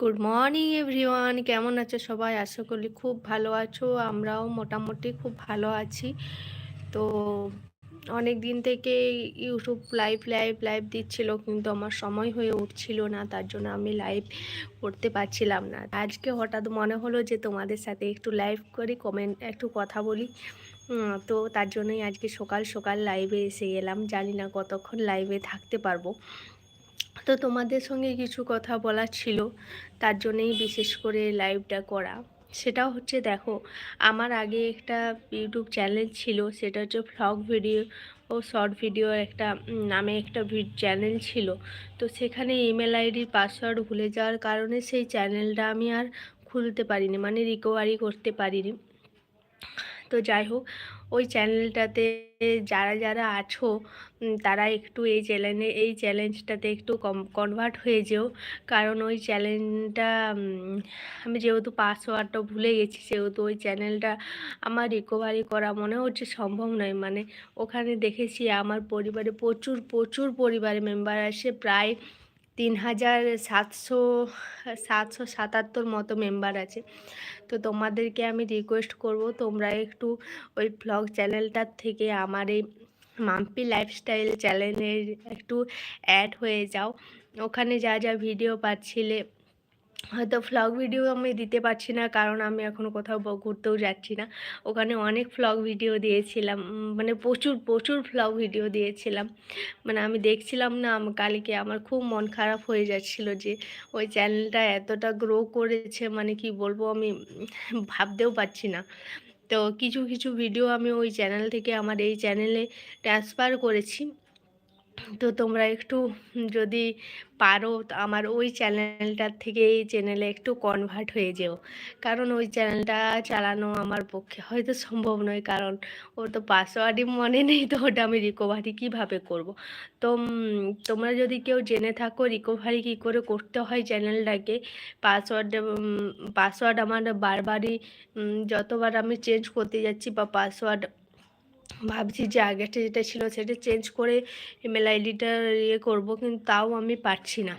Good morning everyone, কেমন আছো সবাই? আশা করি খুব ভালো আছো। আমরাও মোটামুটি খুব ভালো আছি। তো অনেক দিন থেকে ইউটিউব লাইভ লাইভ লাইভ দিচ্ছিল, কিন্তু আমার সময় হয়ে উঠছিল না, তার জন্য আমি লাইভ করতে পারছিলাম না। আজকে হঠাৎ মনে হলো যে তোমাদের সাথে একটু লাইভ করি, কমেন্ট একটু কথা বলি। তো তার জন্যই আজকে সকাল সকাল লাইভে এসে গেলাম। জানি না কতক্ষণ লাইভে থাকতে পারবো। তো তোমাদের সঙ্গে কিছু কথা বলার ছিল, তার জন্যেই বিশেষ করে লাইভটা করা। সেটাও হচ্ছে, দেখো, আমার আগে একটা ইউটিউব চ্যানেল ছিল, সেটা হচ্ছে ভ্লগ ভিডিও ও শর্ট ভিডিও একটা নামে একটা চ্যানেল ছিল। তো সেখানে ইমেল আইডির পাসওয়ার্ড ভুলে যাওয়ার কারণে সেই চ্যানেলটা আমি আর খুলতে পারিনি, মানে রিকভারি করতে পারিনি। তো যাই হোক, ওই চ্যানেলটাতে যারা যারা আছো তারা একটু এই চ্যালেঞ্জটাতে একটু কনভার্ট হয়ে যেও। কারণ ওই চ্যানেলটা আমি যেহেতু পাসওয়ার্ডটা ভুলে গেছি, সেহেতু ওই চ্যানেলটা আমার রিকভারি করা মনে হচ্ছে সম্ভব নয়। মানে ওখানে দেখেছি আমার পরিবারে প্রচুর প্রচুর পরিবারে মেম্বার আসে, প্রায় 3777 মতো মেম্বার আছে। তো তোমাদেরকে আমি রিকোয়েস্ট করব, তোমরা একটু ওই ভ্লগ চ্যানেলটার থেকে আমার এই মাম্পি লাইফস্টাইল চ্যানেলের একটু অ্যাড হয়ে যাও। ওখানে যা যা ভিডিও পাচ্ছিলে, হয়তো ভ্লগ ভিডিও আমি দিতে পারছি না, কারণ আমি এখনও কোথাও ঘুরতেও যাচ্ছি না। ওখানে অনেক ভ্লগ ভিডিও দিয়েছিলাম, মানে প্রচুর প্রচুর ভ্লগ ভিডিও দিয়েছিলাম। মানে আমি দেখছিলাম না, কালকে আমার খুব মন খারাপ হয়ে যাচ্ছিল যে ওই চ্যানেলটা এতটা গ্রো করেছে, মানে কি বলবো, আমি ভাবতেও পারছি না। তো কিছু কিছু ভিডিও আমি ওই চ্যানেল থেকে আমার এই চ্যানেলে ট্রান্সফার করেছি। তো তোমরা একটু যদি পারো তো আমার ওই চ্যানেলটার থেকে এই চ্যানেলে একটু কনভার্ট হয়ে যেও। কারণ ওই চ্যানেলটা চালানো আমার পক্ষে হয়তো সম্ভব নয়, কারণ ওর তো পাসওয়ার্ডই মনে নেই, তো ওটা আমি রিকভারি কীভাবে করব। তো তোমরা যদি কেউ জেনে থাকো রিকভারি কী করে করতে হয় চ্যানেলটাকে, পাসওয়ার্ড আমার বারবারই যতবার আমি চেঞ্জ করতে যাচ্ছি বা পাসওয়ার্ড ভাবছি যে আগেরটা যেটা ছিল সেটা চেঞ্জ করে ইমেল আইডিটা করবো, কিন্তু তাও আমি পারছি না।